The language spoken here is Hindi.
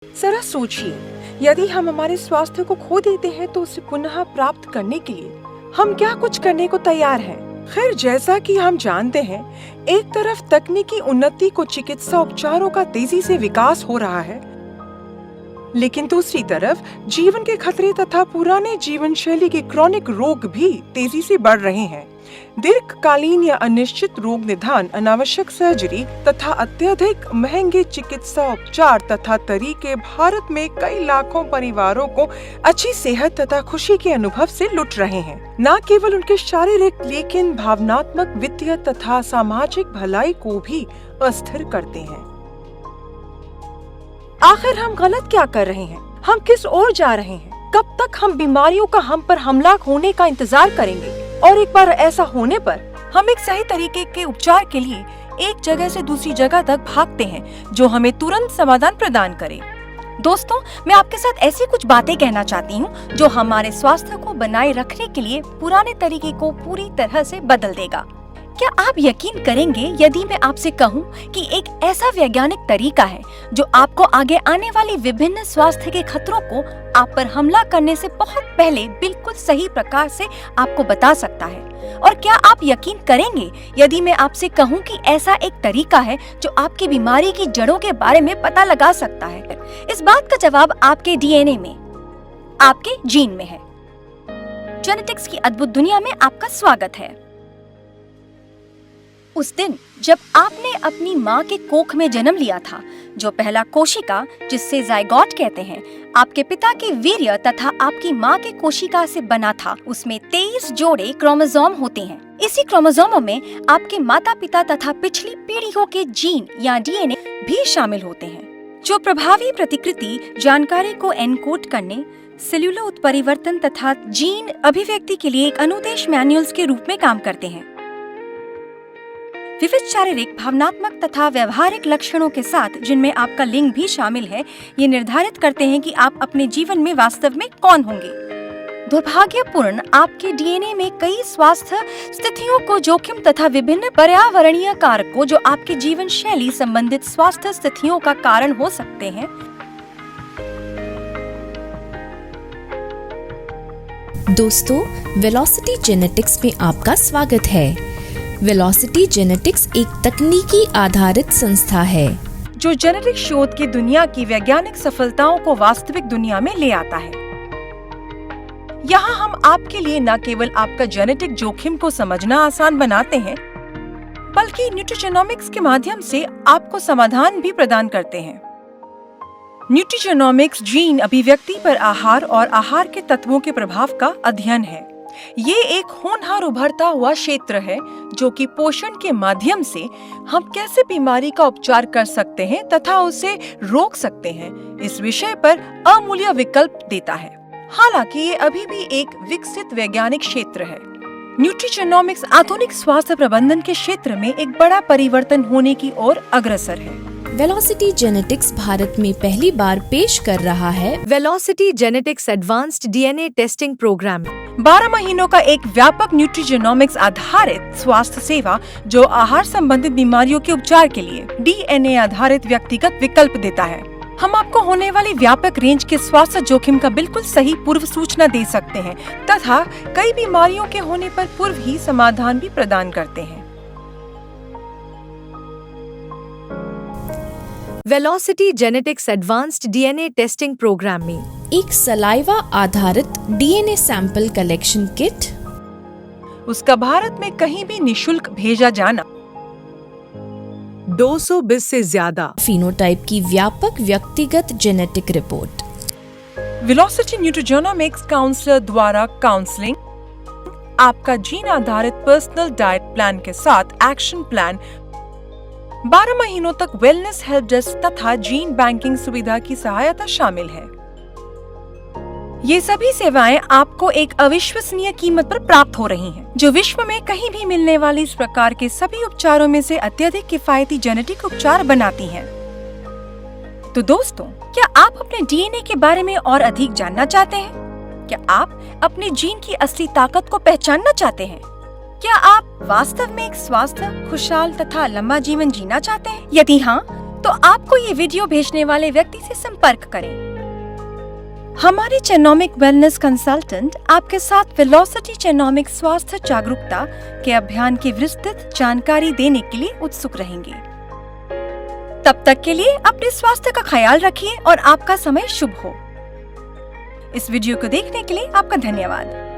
जरा सोचिए, यदि हम हमारे स्वास्थ्य को खो देते हैं तो उसे पुनः प्राप्त करने के लिए हम क्या कुछ करने को तैयार हैं? खैर, जैसा कि हम जानते हैं, एक तरफ तकनीकी उन्नति को चिकित्सा उपचारों का तेजी से विकास हो रहा है, लेकिन दूसरी तरफ जीवन के खतरे तथा पुराने जीवन शैली के क्रॉनिक रोग भी तेजी से बढ़ रहे हैं। दीर्घकालीन या अनिश्चित रोग निदान, अनावश्यक सर्जरी तथा अत्यधिक महंगे चिकित्सा उपचार तथा तरीके भारत में कई लाखों परिवारों को अच्छी सेहत तथा खुशी के अनुभव से लुट रहे हैं। न केवल उनके शारीरिक लेकिन भावनात्मक, वित्तीय तथा सामाजिक भलाई को भी अस्थिर करते हैं। आखिर हम गलत क्या कर रहे हैं? हम किस ओर जा रहे हैं? कब तक हम बीमारियों का हम पर हमला होने का इंतजार करेंगे? और एक बार ऐसा होने पर हम एक सही तरीके के उपचार के लिए एक जगह से दूसरी जगह तक भागते हैं जो हमें तुरंत समाधान प्रदान करे। दोस्तों, मैं आपके साथ ऐसी कुछ बातें कहना चाहती हूँ जो हमारे स्वास्थ्य को बनाए रखने के लिए पुराने तरीके को पूरी तरह से बदल देगा। क्या आप यकीन करेंगे यदि मैं आपसे कहूं कि एक ऐसा वैज्ञानिक तरीका है जो आपको आगे आने वाली विभिन्न स्वास्थ्य के खतरों को आप पर हमला करने से बहुत पहले बिल्कुल सही प्रकार से आपको बता सकता है? और क्या आप यकीन करेंगे यदि मैं आपसे कहूं कि ऐसा एक तरीका है जो आपकी बीमारी की जड़ों के बारे में पता लगा सकता है? इस बात का जवाब आपके डीएनए में, आपके जीन में है। जेनेटिक्स की अद्भुत दुनिया में आपका स्वागत है। उस दिन जब आपने अपनी माँ के कोख में जन्म लिया था, जो पहला कोशिका, जिससे जायगोट कहते हैं, आपके पिता के वीर्य तथा आपकी माँ के कोशिका से बना था, उसमें 23 जोड़े क्रोमोसोम होते हैं। इसी क्रोमोसोमों में आपके माता पिता तथा पिछली पीढ़ियों के जीन या डीएनए भी शामिल होते हैं, जो प्रभावी प्रतिकृति जानकारी को एनकोड करने, सेल्यूलर उत्परिवर्तन तथा जीन अभिव्यक्ति के लिए एक अनुदेश मैनुअल्स के रूप में काम करते हैं। विविध शारीरिक, भावनात्मक तथा व्यवहारिक लक्षणों के साथ, जिनमें आपका लिंग भी शामिल है, ये निर्धारित करते हैं कि आप अपने जीवन में वास्तव में कौन होंगे। दुर्भाग्यपूर्ण, आपके डीएनए में कई स्वास्थ्य स्थितियों को जोखिम तथा विभिन्न पर्यावरणीय कारकों जो आपके जीवन शैली संबंधित स्वास्थ्य स्थितियों का कारण हो सकते हैं। दोस्तों, वेलोसिटी जेनेटिक्स में आपका स्वागत है। वेलोसिटी जेनेटिक्स एक तकनीकी आधारित संस्था है जो जेनेटिक शोध की दुनिया की वैज्ञानिक सफलताओं को वास्तविक दुनिया में ले आता है। यहाँ हम आपके लिए न केवल आपका जेनेटिक जोखिम को समझना आसान बनाते हैं, बल्कि न्यूट्रिजेनोमिक्स के माध्यम से आपको समाधान भी प्रदान करते हैं। न्यूट्रिजेनोमिक्स जीन अभिव्यक्ति पर आहार और आहार के तत्वों के प्रभाव का अध्ययन है। ये एक होनहार उभरता हुआ क्षेत्र है जो कि पोषण के माध्यम से हम कैसे बीमारी का उपचार कर सकते हैं तथा उसे रोक सकते हैं, इस विषय पर अमूल्य विकल्प देता है। हालांकि ये अभी भी एक विकसित वैज्ञानिक क्षेत्र है। न्यूट्रिजेनोमिक्स आधुनिक स्वास्थ्य प्रबंधन के क्षेत्र में एक बड़ा परिवर्तन होने की ओर अग्रसर है। वेलोसिटी जेनेटिक्स भारत में पहली बार पेश कर रहा है velocity genetics advanced DNA testing program. 12 महीनों का एक व्यापक न्यूट्रिजेनोमिक्स आधारित स्वास्थ्य सेवा जो आहार संबंधित बीमारियों के उपचार के लिए डीएनए आधारित व्यक्तिगत विकल्प देता है। हम आपको होने वाली व्यापक रेंज के स्वास्थ्य जोखिम का बिल्कुल सही पूर्व सूचना दे सकते हैं तथा कई बीमारियों के होने पर पूर्व ही समाधान भी प्रदान करते हैं। Velocity genetics advanced DNA testing program में एक सलाइवा आधारित डीएनए सैंपल कलेक्शन किट, उसका भारत में कहीं भी निशुल्क भेजा जाना, 220 से ज्यादा फिनोटाइप की व्यापक व्यक्तिगत जेनेटिक रिपोर्ट, वेलोसिटी न्यूट्रिजेनोमिक्स काउंसलर द्वारा काउंसलिंग, आपका जीन आधारित पर्सनल डाइट प्लान के साथ एक्शन प्लान, 12 महीनों तक वेलनेस हेल्प डेस्क तथा जीन बैंकिंग सुविधा की सहायता शामिल है। ये सभी सेवाएं आपको एक अविश्वसनीय कीमत पर प्राप्त हो रही हैं, जो विश्व में कहीं भी मिलने वाली इस प्रकार के सभी उपचारों में से अत्यधिक किफायती जेनेटिक उपचार बनाती हैं। तो दोस्तों, क्या आप अपने डीएनए के बारे में और अधिक जानना चाहते हैं? क्या आप अपने जीन की असली ताकत को पहचानना चाहते हैं? क्या आप वास्तव में एक स्वस्थ, खुशहाल तथा लंबा जीवन जीना चाहते हैं? यदि हाँ, तो आपको ये वीडियो भेजने वाले व्यक्ति से संपर्क करें। हमारे जेनोमिक वेलनेस कंसल्टेंट आपके साथ वेलोसिटी जेनोमिक स्वास्थ्य जागरूकता के अभियान की विस्तृत जानकारी देने के लिए उत्सुक रहेंगे। तब तक के लिए अपने स्वास्थ्य का ख्याल रखिए और आपका समय शुभ हो। इस वीडियो को देखने के लिए आपका धन्यवाद।